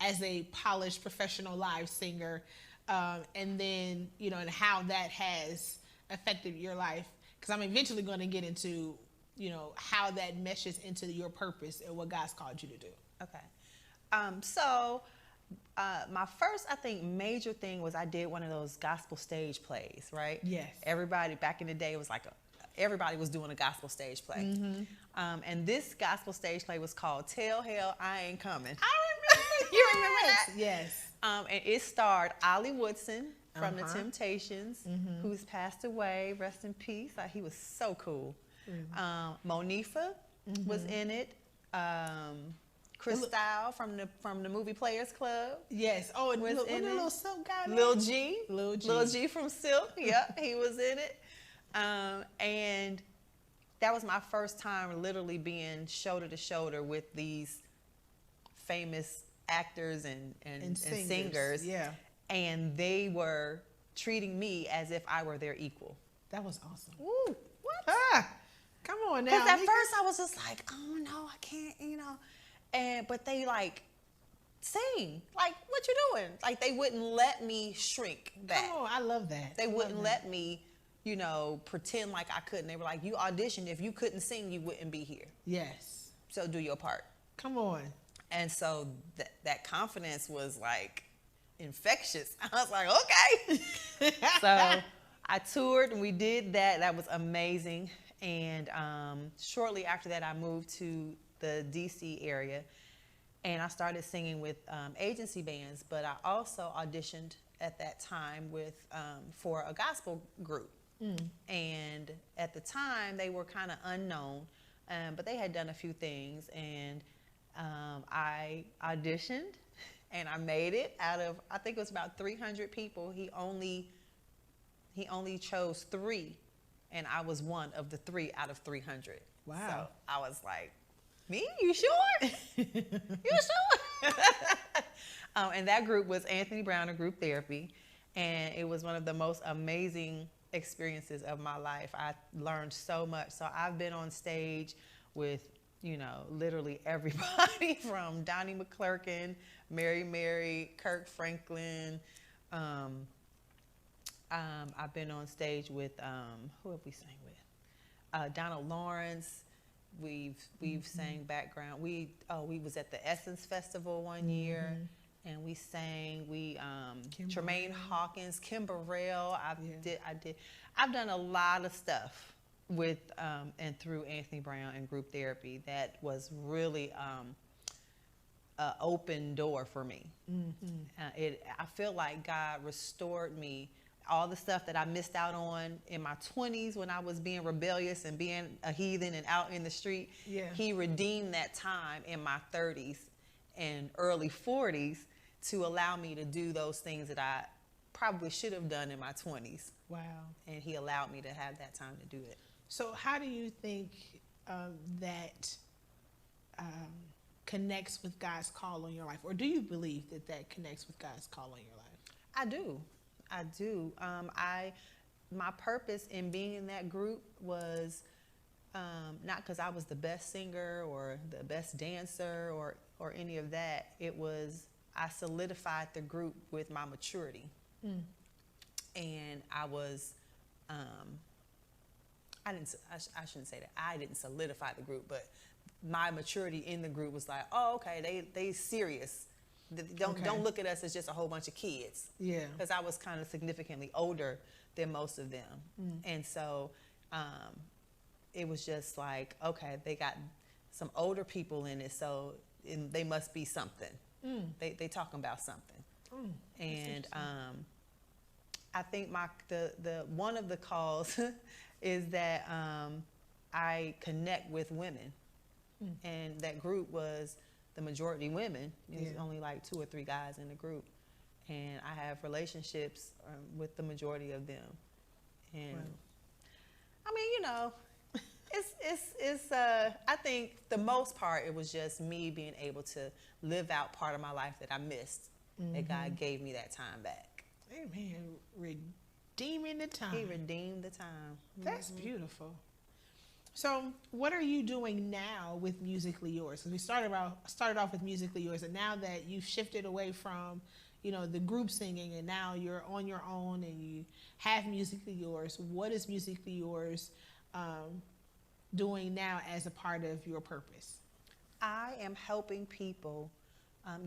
as a polished professional live singer, and then, and how that has affected your life. Because I'm eventually going to get into, how that meshes into your purpose and what God's called you to do. Okay. So my first, I think, major thing was I did one of those gospel stage plays, right? Yes. Everybody back in the day was everybody was doing a gospel stage play. And this gospel stage play was called Tell Hell I Ain't Coming. I remember. You remember that? Yes. And it starred Ollie Woodson from The Temptations, who's passed away. Rest in peace. He was so cool. Monifa was in it. Cristal from the movie Players Club. Yes. Oh, and was the in little Silk guy. Lil G. Lil G. Lil G from Silk. Yep, he was in it. And that was my first time literally being shoulder to shoulder with these famous actors and singers. Yeah. And they were treating me as if I were their equal. That was awesome. Ooh, what? Come on now. Because at first I was just like, oh no, I can't, but they sing. What you doing? They wouldn't let me shrink back. Come on, I love that. They wouldn't let me, pretend like I couldn't. They were like, you auditioned. If you couldn't sing, you wouldn't be here. Yes. So do your part. Come on. And so that confidence was infectious. I was like, okay. So I toured and we did that. That was amazing. And shortly after that, I moved to the DC area and I started singing with agency bands, but I also auditioned at that time for a gospel group. And at the time, they were kind of unknown, but they had done a few things. And I auditioned, and I made it. Out of, I think it was about 300 people, he only chose 3, and I was one of the 3 out of 300. Wow. So I was like, me? You sure? You sure? And that group was Anthony Browner Group Therapy, and it was one of the most amazing experiences of my life. I learned so much. So I've been on stage with, literally everybody from Donnie McClurkin, Mary, Kirk Franklin. I've been on stage with, who have we sang with? Donald Lawrence. We've sang background. We was at the Essence Festival one year, and we sang. Tremaine Hawkins, Kim Burrell. I've done a lot of stuff with and through Anthony Brown and group therapy that was really an open door for me. I feel like God restored me. All the stuff that I missed out on in my 20s when I was being rebellious and being a heathen and out in the street, he redeemed that time in my 30s and early 40s to allow me to do those things that I probably should have done in my 20s. Wow. And he allowed me to have that time to do it. So how do you think that connects with God's call on your life? Or do you believe that connects with God's call on your life? I do. My purpose in being in that group was not because I was the best singer or the best dancer or any of that. It was, I solidified the group with my maturity. And I was, I shouldn't say that I didn't solidify the group, but my maturity in the group was like, oh, okay, they serious. Don't look at us as just a whole bunch of kids. Yeah. Because I was kind of significantly older than most of them. And so it was just like, okay, they got some older people in it, so they must be something. They talking about something. And I think the one of the calls is that I connect with women. And that group was the majority women. There's only like 2 or 3 guys in the group, and I have relationships with the majority of them. And I mean, it's I think the most part it was just me being able to live out part of my life that I missed. That God gave me that time back. Amen. Redeeming the time. He redeemed the time. That's beautiful. So what are you doing now with Musically Yours? Because we started off with Musically Yours, and now that you've shifted away from, the group singing, and now you're on your own and you have Musically Yours, what is Musically Yours doing now as a part of your purpose? I am helping people,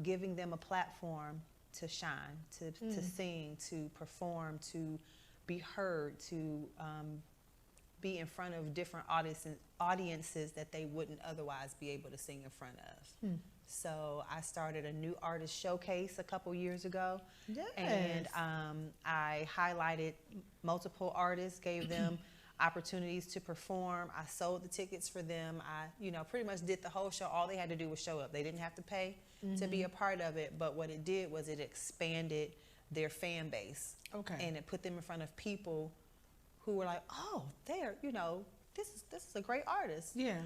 giving them a platform to shine, to sing, to perform, to be heard, to be in front of different audiences that they wouldn't otherwise be able to sing in front of. So I started a new artist showcase a couple years ago. Yes. And I highlighted multiple artists, gave them opportunities to perform. I sold the tickets for them. I, pretty much did the whole show. All they had to do was show up. They didn't have to pay to be a part of it. But what it did was it expanded their fan base. Okay. And it put them in front of people who were like, oh, this is a great artist. Yeah.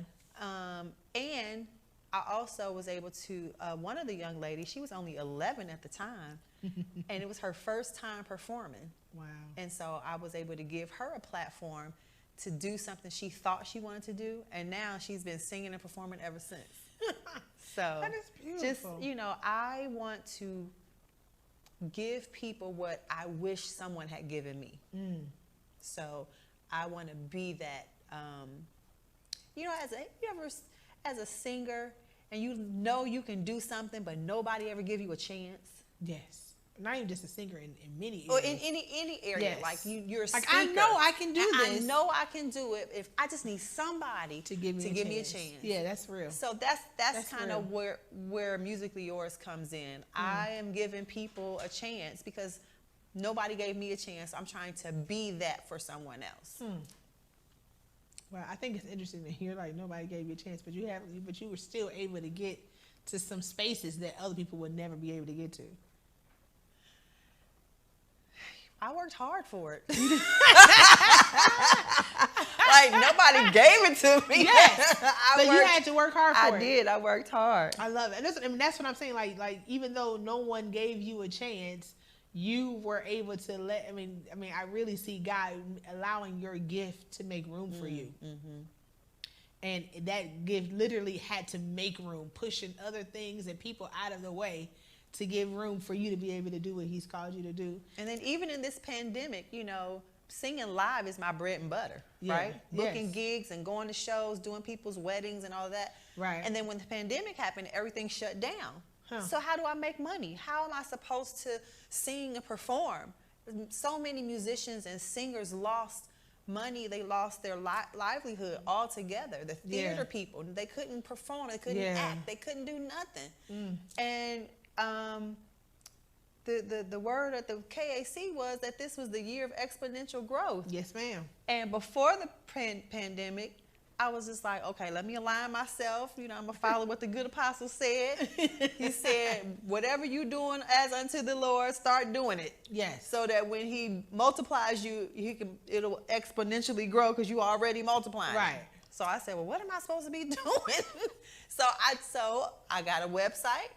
And I also was able to, one of the young ladies, she was only 11 at the time, and it was her first time performing. Wow. And so I was able to give her a platform to do something she thought she wanted to do, and now she's been singing and performing ever since. So that is beautiful. Just, I want to give people what I wish someone had given me. So I want to be that, as a singer, and you can do something, but nobody ever give you a chance. Yes. Not even just a singer in many areas. Or in any area. Yes. Like you're a like, speaker. I know I can do this. I know I can do it. If I just need somebody to give me a chance. Yeah, that's real. So that's kind of where Musically Yours comes in. I am giving people a chance because nobody gave me a chance. I'm trying to be that for someone else. Well, I think it's interesting to hear like nobody gave you a chance, but you were still able to get to some spaces that other people would never be able to get to? I worked hard for it. Like, nobody gave it to me. Yes, but you had to work hard for it. I did. I worked hard. I love it. And that's what I'm saying. Like even though no one gave you a chance, you were able to let. I mean, I really see God allowing your gift to make room for you. Mm-hmm. And that gift literally had to make room, pushing other things and people out of the way to give room for you to be able to do what He's called you to do. And then even in this pandemic, you know, singing live is my bread and butter, right? Booking gigs and going to shows, doing people's weddings and all that. Right. And then when the pandemic happened, everything shut down. So how do I make money? How am I supposed to sing and perform? So many musicians and singers lost money. They lost their livelihood altogether. The theater people, they couldn't perform. They couldn't act. They couldn't do nothing. And the word at the KAC was that this was the year of exponential growth. Yes, ma'am. And before the pandemic, I was just like, okay, let me align myself. You know, I'm going to follow what the good apostle said. He said, whatever you're doing as unto the Lord, start doing it. Yes. So that when He multiplies you, it'll exponentially grow because you already multiplying. Right. So I said, well, what am I supposed to be doing? So I got a website.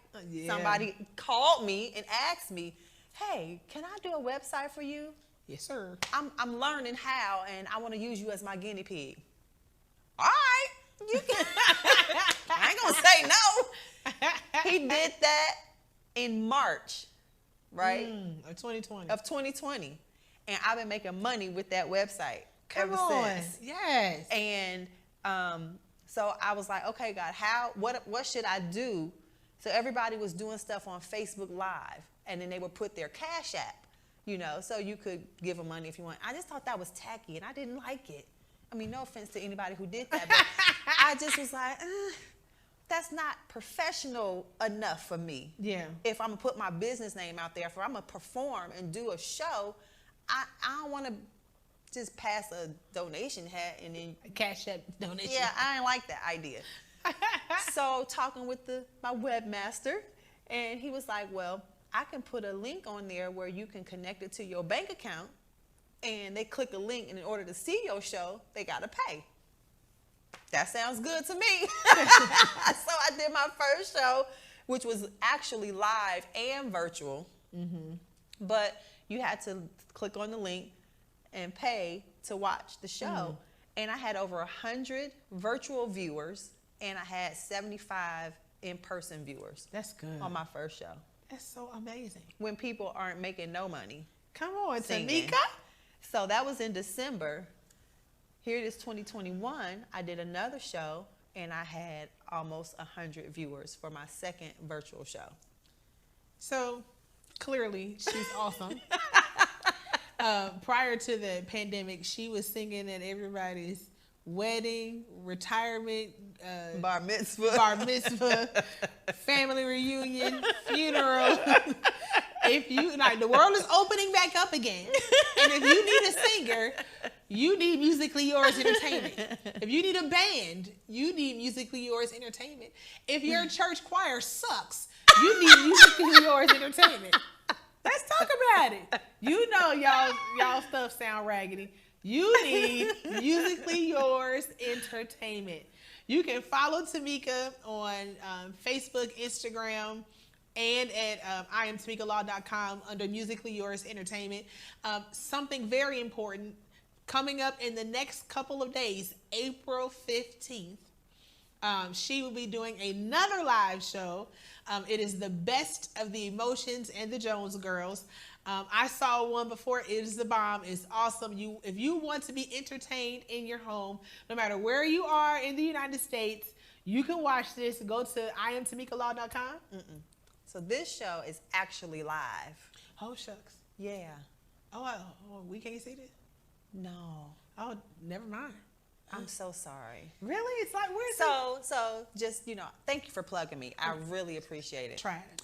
Somebody called me and asked me, hey, can I do a website for you? Yes, sir. I'm learning how, and I want to use you as my guinea pig. All right, you can. I ain't gonna say no. He did that in March, right? Of 2020. Of 2020, and I've been making money with that website Come ever on. since. Yes. And so I was like, okay, God, what should I do? So everybody was doing stuff on Facebook Live, and then they would put their Cash App, you know, so you could give them money if you want. I just thought that was tacky, and I didn't like it. I mean, no offense to anybody who did that, but I just was like, that's not professional enough for me. Yeah. If I'm going to put my business name out there, if I'm going to perform and do a show, I don't want to just pass a donation hat and then... A Cash App donation. Yeah, I didn't like that idea. So talking with my webmaster, and he was like, well, I can put a link on there where you can connect it to your bank account, and they click a link, and in order to see your show, they got to pay. That sounds good to me. So I did my first show, which was actually live and virtual. Mm-hmm. But you had to click on the link and pay to watch the show. Mm-hmm. And I had over 100 virtual viewers, and I had 75 in-person viewers. That's good. On my first show. That's so amazing. When people aren't making no money. Come on, singing. Tamika. So that was in December. Here it is 2021. I did another show, and I had almost 100 viewers for my second virtual show. So clearly, she's awesome. Prior to the pandemic, she was singing at everybody's wedding, retirement, bar mitzvah, family reunion, funeral. If you the world is opening back up again, and if you need a singer, you need Musically Yours Entertainment. If you need a band, you need Musically Yours Entertainment. If your church choir sucks, you need Musically Yours Entertainment. Let's talk about it. You know y'all stuff sound raggedy. You need Musically Yours Entertainment. You can follow Tamika on Facebook, Instagram, and at IamTamikaLaw.com under Musically Yours Entertainment. Something very important coming up in the next couple of days, April 15th. She will be doing another live show. It is the Best of the Emotions and the Jones Girls. I saw one before. It is the bomb. It's awesome. If you want to be entertained in your home, no matter where you are in the United States, you can watch this. Go to IamTamikaLaw.com. So this show is actually live. Oh, shucks. Yeah. Oh, we can't see this? No. Oh, never mind. I'm so sorry. Really? It's like, where's So just, thank you for plugging me. I really appreciate it. Try it.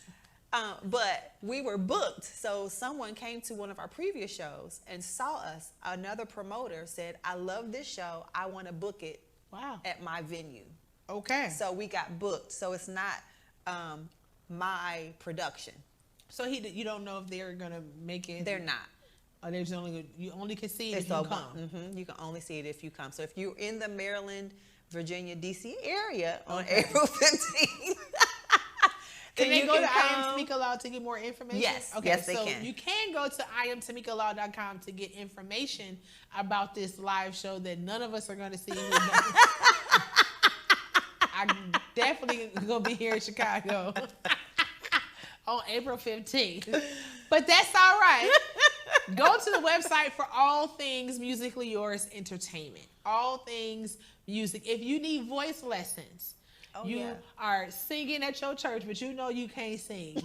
But we were booked. So someone came to one of our previous shows and saw us. Another promoter said, I love this show. I want to book it Wow. at my venue. Okay. So we got booked. So it's not my production. So you don't know if they're gonna make it. They're not. Or there's you only can see it if you come. You can only see it if you come. So if you're in the Maryland, Virginia, DC area on April 15th, can they go to I Am Tamika Law to get more information? Yes. Okay, yes, they so can. you can go to IamTamikaLaw.com to get information about this live show that none of us are going to see. I'm definitely going to be here in Chicago on April 15th. But that's all right. Go to the website for all things Musically Yours Entertainment. All things music. If you need voice lessons, you are singing at your church, but you know you can't sing.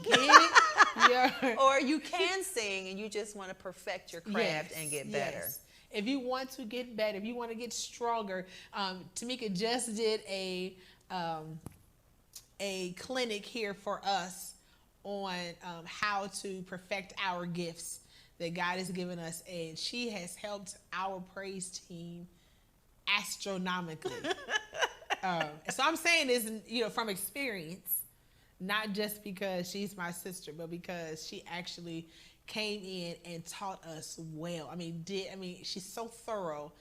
Or you can sing and you just want to perfect your craft and get better. Yes. If you want to get better, if you want to get stronger, Tamika just did a clinic here for us on how to perfect our gifts that God has given us, and she has helped our praise team astronomically. So I'm saying this, from experience, not just because she's my sister, but because she actually came in and taught us well. She's so thorough.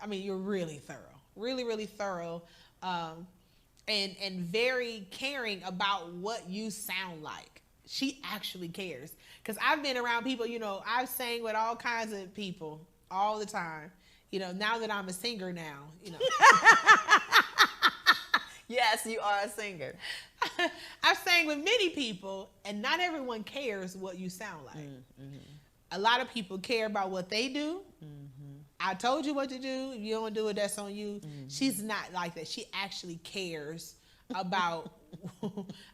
You're really thorough, really, really thorough, and very caring about what you sound like. She actually cares. Because I've been around people, I've sang with all kinds of people all the time. Now that I'm a singer now, Yes, you are a singer. I've sang with many people, and not everyone cares what you sound like. Mm-hmm. A lot of people care about what they do. Mm-hmm. I told you what to do. If you don't do it, that's on you. Mm-hmm. She's not like that. She actually cares about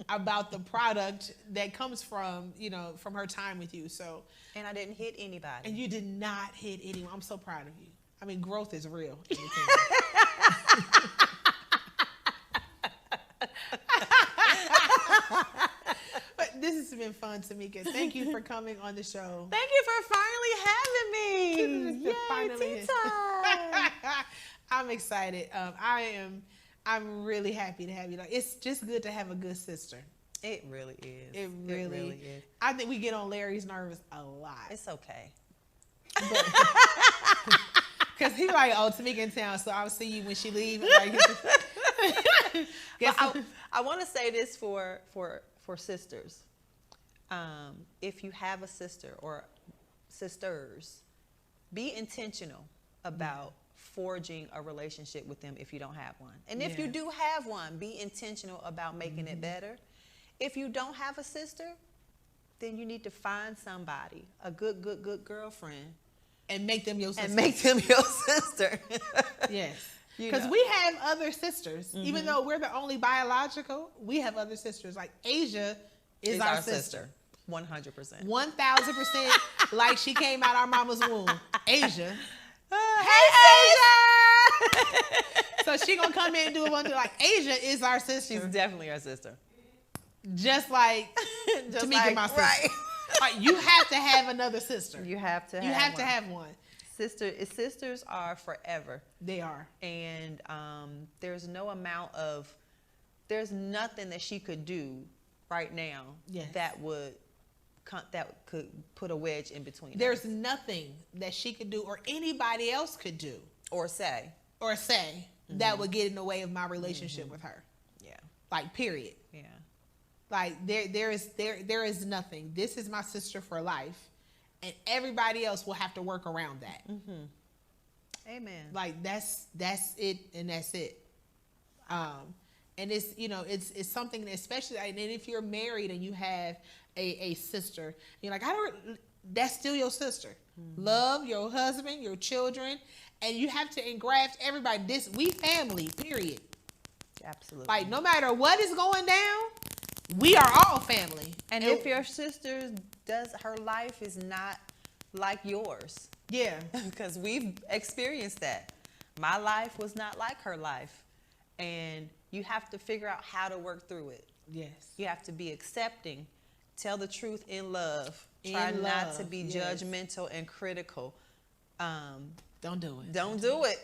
about the product that comes from from her time with you. So, and I didn't hit anybody. And you did not hit anyone. I'm so proud of you. Growth is real. But this has been fun, Tamika. Thank you for coming on the show. Thank you for finally having me. Yay, tea time. I'm excited. I'm really happy to have you. It's just good to have a good sister. It really is. It really is. I think we get on Larry's nerves a lot. It's okay. Because he's like, oh, Tamika in town, so I'll see you when she leaves. I want to say this for sisters. If you have a sister or sisters, be intentional about forging a relationship with them if you don't have one. And if you do have one, be intentional about making it better. If you don't have a sister, then you need to find somebody, a good girlfriend, and make them your sister. And make them your sister. Yes. Because we have other sisters. Mm-hmm. Even though we're the only biological, we have other sisters. Like Asia is our sister. 100%. 1,000%. Like she came out our mama's womb. Asia. Hey, Asia! So she gonna come in and do one like Asia is our sister. She's definitely our sister. Just like Tamika, my sister. Right. Like, you have to have another sister. You have to have one. Sisters are forever. They are. And there's nothing that she could do right now that could put a wedge in between. There's nothing that she could do or anybody else could do or say that would get in the way of my relationship with her. Yeah. Like, period. Yeah. Like there is nothing. This is my sister for life, and everybody else will have to work around that. Mm-hmm. Amen. Like that's it, and that's it. And it's it's something that, especially, and if you're married and you have a sister, you're like, that's still your sister. Mm-hmm. Love your husband, your children, and you have to engraft everybody. We family, period. Absolutely. Like, no matter what is going down, we are all family. And if your sister her life is not like yours. Yeah. Because we've experienced that. My life was not like her life. And you have to figure out how to work through it. Yes. You have to be accepting. Tell the truth in love. Try not to be judgmental and critical. Don't do it. Don't do it.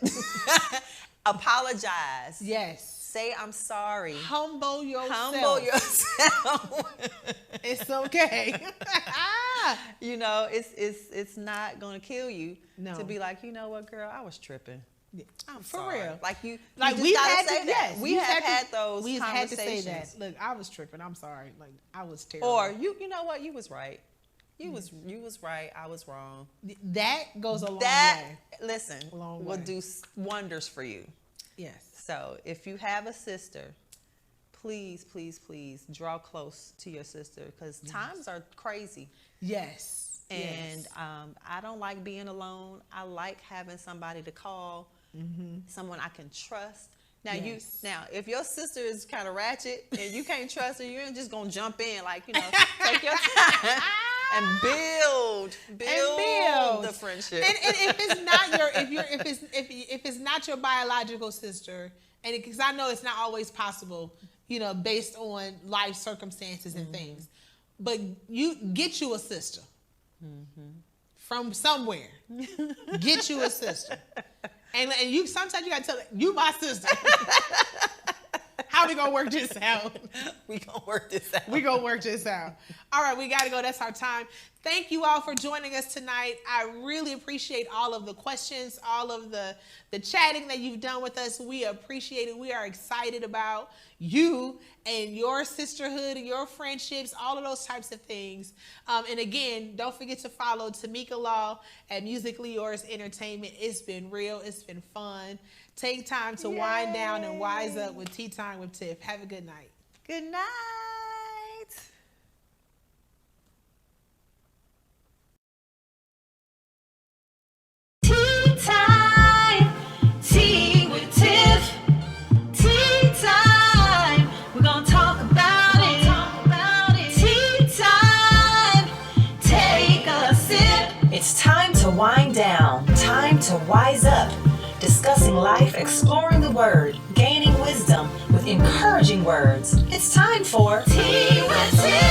Apologize. Yes. Say I'm sorry. Humble yourself. Humble yourself. It's okay. You know, it's not gonna kill you No. to be like, you know what, girl, I was tripping. I'm For sorry. real. Like you Like we've had say to, that. yes, We have had those we had to say conversations. that. Look, I was tripping. I'm sorry. Like I was terrible. Or you know what, you was right. You was right. I was wrong. That goes a long That way. listen Long will way. do wonders for you. Yes. So if you have a sister, please, please, please draw close to your sister because times are crazy. Yes. And I don't like being alone. I like having somebody to call, someone I can trust. Now Yes. now if your sister is kind of ratchet and you can't trust her, you're just gonna jump in, like, you know, take your time and build the friendship. And if it's not your if it's not your biological sister, and because I know it's not always possible, you know, based on life circumstances and things, but you get you a sister from somewhere. Get you a sister, and you sometimes you gotta tell her, you my sister. How we gonna work this out? We gonna work this out. We gonna work this out. All right, we gotta go. That's our time. Thank you all for joining us tonight. I really appreciate all of the questions, all of the chatting that you've done with us. We appreciate it. We are excited about you and your sisterhood and your friendships, all of those types of things. And again, don't forget to follow Tamika Law at Musically Yours Entertainment. It's been real. It's been fun. Take time to wind down and wise up with Tea Time with Tiff. Have a good night. Good night. Tea time, tea with Tiff. Tea time, we're gonna talk about it. Tea time, take a sip. It's time to wind down, time to wise up. Discussing life, exploring the word, gaining wisdom with encouraging words. It's time for Tea with Tiff.